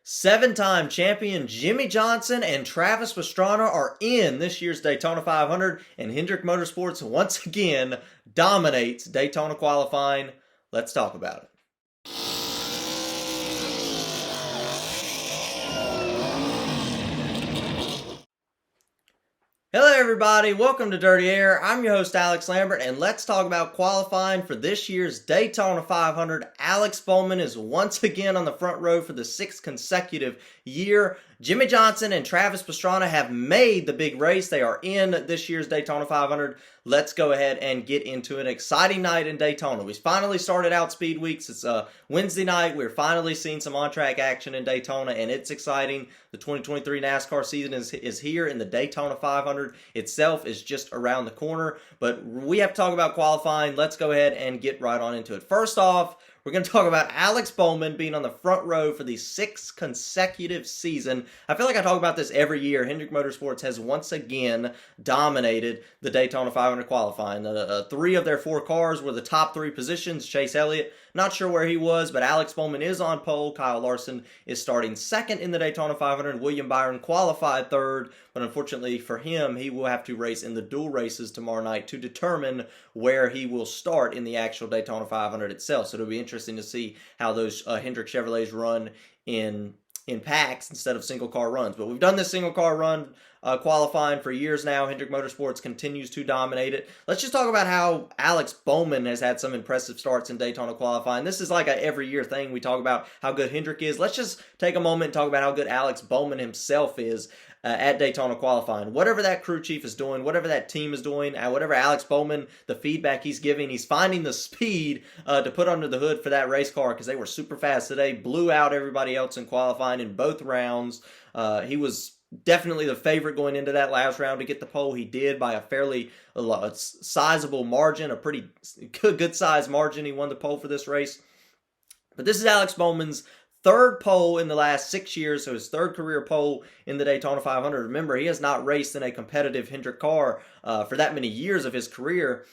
Seven-time champion Jimmie Johnson and Travis Pastrana are in this year's Daytona 500, and Hendrick Motorsports once again dominates Daytona qualifying. Let's talk about it. Hello everybody, welcome to Dirty Air. I'm your host Alex Lambert, and let's talk about qualifying for this year's Daytona 500. Alex Bowman is once again on the front row for the sixth consecutive year. Jimmie Johnson and Travis Pastrana have made the big race. They are in this year's Daytona 500. Let's go ahead and get into an exciting night in Daytona. We finally started out speed weeks. It's Wednesday night. We're finally seeing some on-track action in Daytona, and it's exciting. The 2023 NASCAR season is here, and the Daytona 500 itself is just around the corner. But we have to talk about qualifying. Let's go ahead and get right on into it. First off, we're going to talk about Alex Bowman being on the front row for the sixth consecutive season. I feel like I talk about this every year. Hendrick Motorsports has once again dominated the Daytona 500 qualifying. Three of their four cars were the top three positions. Chase Elliott, not sure where he was, but Alex Bowman is on pole. Kyle Larson is starting second in the Daytona 500. William Byron qualified third, but unfortunately for him, he will have to race in the dual races tomorrow night to determine where he will start in the actual Daytona 500 itself. So it'll be interesting to see how those Hendrick Chevrolets run in packs instead of single car runs. But we've done this single car run qualifying for years now. Hendrick Motorsports continues to dominate it. Let's just talk about how Alex Bowman has had some impressive starts in Daytona qualifying. This is like a every year thing. We talk about how good Hendrick is. Let's just take a moment and talk about how good Alex Bowman himself is at Daytona qualifying. Whatever that crew chief is doing, whatever that team is doing, whatever Alex Bowman, the feedback he's giving, he's finding the speed to put under the hood for that race car because they were super fast today, blew out everybody else in qualifying in both rounds. He was definitely the favorite going into that last round to get the pole. He did by a fairly sizable margin, a pretty good size margin. He won the pole for this race. But this is Alex Bowman's third pole in the last 6 years, so his third career pole in the Daytona 500. Remember, he has not raced in a competitive Hendrick car for that many years of his career.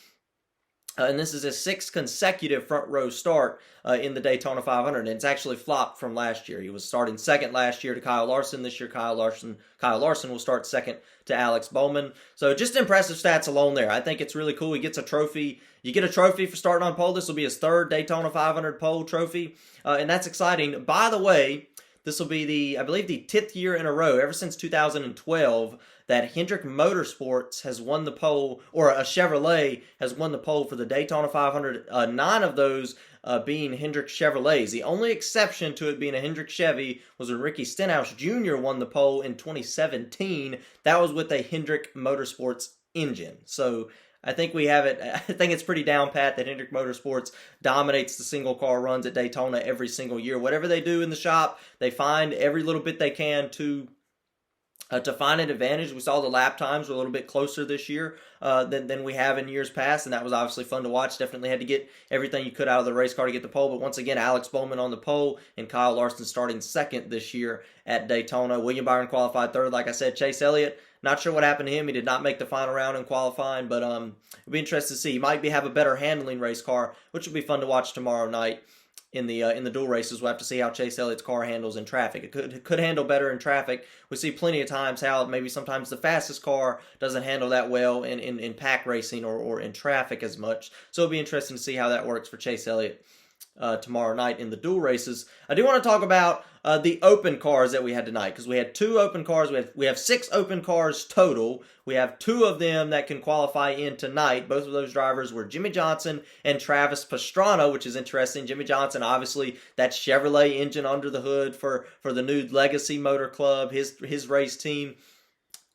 And this is his sixth consecutive front row start in the Daytona 500. And it's actually flopped from last year. He was starting second last year to Kyle Larson. This year, Kyle Larson will start second to Alex Bowman. So just impressive stats alone there. I think it's really cool. He gets a trophy. You get a trophy for starting on pole. This will be his third Daytona 500 pole trophy. And that's exciting. By the way, this will be I believe the 10th year in a row, ever since 2012, that Hendrick Motorsports has won the pole, or a Chevrolet has won the pole for the Daytona 500. 9 of those being Hendrick Chevrolets. The only exception to it being a Hendrick Chevy was when Ricky Stenhouse Jr. won the pole in 2017. That was with a Hendrick Motorsports engine. So I think we have it. I think it's pretty down pat that Hendrick Motorsports dominates the single car runs at Daytona every single year. Whatever they do in the shop, they find every little bit they can to find an advantage. We saw the lap times were a little bit closer this year than we have in years past, and that was obviously fun to watch. Definitely had to get everything you could out of the race car to get the pole, but once again, Alex Bowman on the pole and Kyle Larson starting second this year at Daytona. William Byron qualified third. Like I said, Chase Elliott, not sure what happened to him. He did not make the final round in qualifying, but it'll be interesting to see. He might have a better handling race car, which will be fun to watch tomorrow night. In the dual races, we'll have to see how Chase Elliott's car handles in traffic. It could handle better in traffic. We see plenty of times how maybe sometimes the fastest car doesn't handle that well in pack racing or in traffic as much. So it'll be interesting to see how that works for Chase Elliott tomorrow night in the dual races. I do want to talk about the open cars that we had tonight, because we had 2 open cars. We have 6 open cars total. We have 2 of them that can qualify in tonight. Both of those drivers were Jimmie Johnson and Travis Pastrana, which is interesting. Jimmie Johnson, obviously, that Chevrolet engine under the hood for the new Legacy Motor Club, his race team.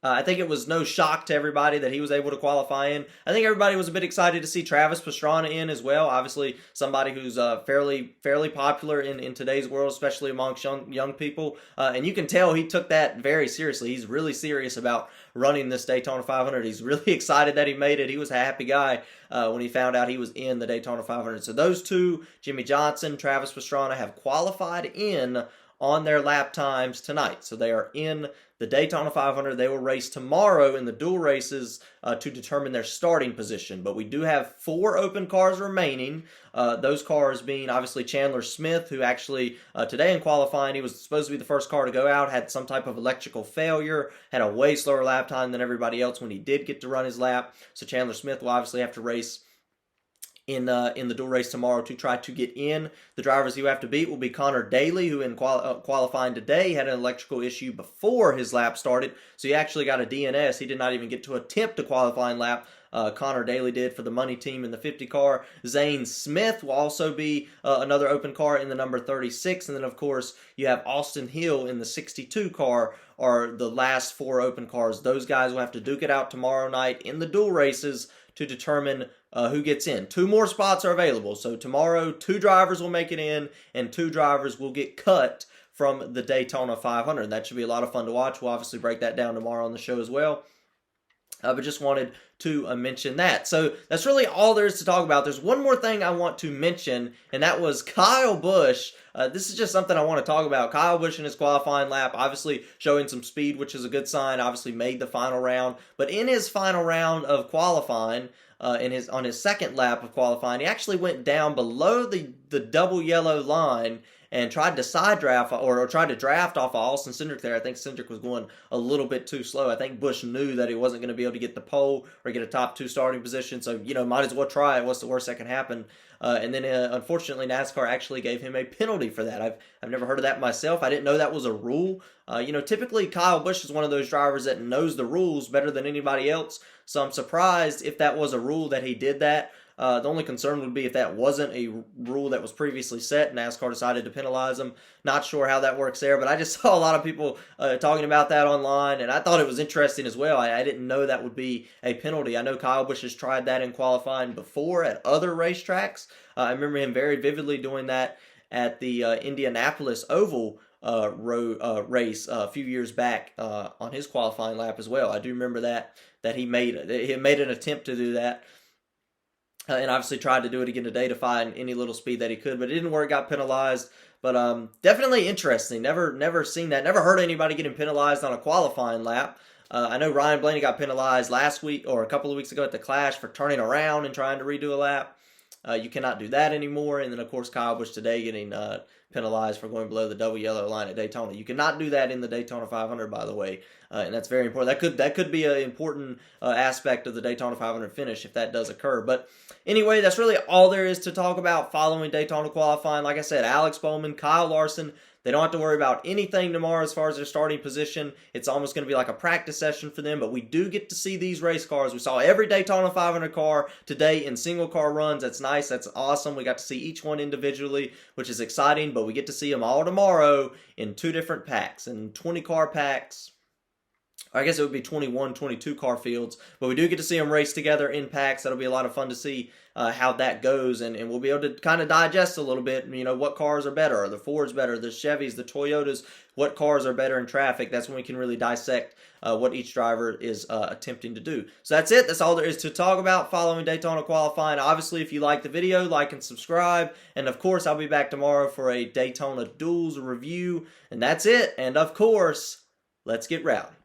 I think it was no shock to everybody that he was able to qualify in. I think everybody was a bit excited to see Travis Pastrana in as well. Obviously, somebody who's fairly popular in today's world, especially amongst young people. And you can tell he took that very seriously. He's really serious about running this Daytona 500. He's really excited that he made it. He was a happy guy when he found out he was in the Daytona 500. So those two, Jimmie Johnson, Travis Pastrana, have qualified in on their lap times tonight. So they are in the Daytona 500. They will race tomorrow in the dual races to determine their starting position. But we do have 4 open cars remaining. Those cars being obviously Chandler Smith, who actually today in qualifying, he was supposed to be the first car to go out, had some type of electrical failure, had a way slower lap time than everybody else when he did get to run his lap. So Chandler Smith will obviously have to race in the dual race tomorrow to try to get in. The drivers he will have to beat will be Connor Daly, who in qualifying today had an electrical issue before his lap started, so he actually got a DNS. He did not even get to attempt a qualifying lap. Connor Daly did for the money team in the 50 car. Zane Smith will also be another open car in the number 36. And then, of course, you have Austin Hill in the 62 car are the last 4 open cars. Those guys will have to duke it out tomorrow night in the dual races to determine who gets in. 2 more spots are available. So tomorrow, 2 drivers will make it in, and 2 drivers will get cut from the Daytona 500. That should be a lot of fun to watch. We'll obviously break that down tomorrow on the show as well. But just wanted to mention that. So that's really all there is to talk about. There's one more thing I want to mention, and that was Kyle Busch. This is just something I want to talk about. Kyle Busch in his qualifying lap, obviously showing some speed, which is a good sign. Obviously made the final round. But in his final round of qualifying, on his second lap of qualifying, he actually went down below the double yellow line and tried to side draft or tried to draft off of Austin Cindric there. I think Cindric was going a little bit too slow. I think Busch knew that he wasn't going to be able to get the pole or get a top 2 starting position, so might as well try it. What's the worst that can happen? And then unfortunately NASCAR actually gave him a penalty for that. I've never heard of that myself. I didn't know that was a rule. Typically Kyle Busch is one of those drivers that knows the rules better than anybody else, so I'm surprised if that was a rule that he did that. The only concern would be if that wasn't a rule that was previously set, NASCAR decided to penalize them. Not sure how that works there, but I just saw a lot of people talking about that online, and I thought it was interesting as well. I didn't know that would be a penalty. I know Kyle Busch has tried that in qualifying before at other racetracks. I remember him very vividly doing that at the Indianapolis Oval race a few years back on his qualifying lap as well. I do remember that he made an attempt to do that. And obviously tried to do it again today to find any little speed that he could, but it didn't work, got penalized. But definitely interesting. Never seen that. Never heard anybody getting penalized on a qualifying lap. I know Ryan Blaney got penalized last week or a couple of weeks ago at the Clash for turning around and trying to redo a lap. You cannot do that anymore. And then, of course, Kyle Busch today getting penalized for going below the double yellow line at Daytona. You cannot do that in the Daytona 500, by the way, and that's very important. That could be an important aspect of the Daytona 500 finish if that does occur. But anyway, that's really all there is to talk about following Daytona qualifying. Like I said, Alex Bowman, Kyle Larson, they don't have to worry about anything tomorrow as far as their starting position. It's almost going to be like a practice session for them, but we do get to see these race cars. We saw every Daytona 500 car today in single car runs. That's nice. That's awesome. We got to see each one individually, which is exciting, but we get to see them all tomorrow in 2 different packs, in 20 car packs. I guess it would be 21, 22 car fields, but we do get to see them race together in packs. That'll be a lot of fun to see how that goes, and we'll be able to kind of digest a little bit, what cars are better. Are the Fords better, the Chevys, the Toyotas? What cars are better in traffic? That's when we can really dissect what each driver is attempting to do. So that's it. That's all there is to talk about following Daytona qualifying. Obviously, if you like the video, like and subscribe. And of course, I'll be back tomorrow for a Daytona Duels review. And that's it. And of course, let's get rowdy.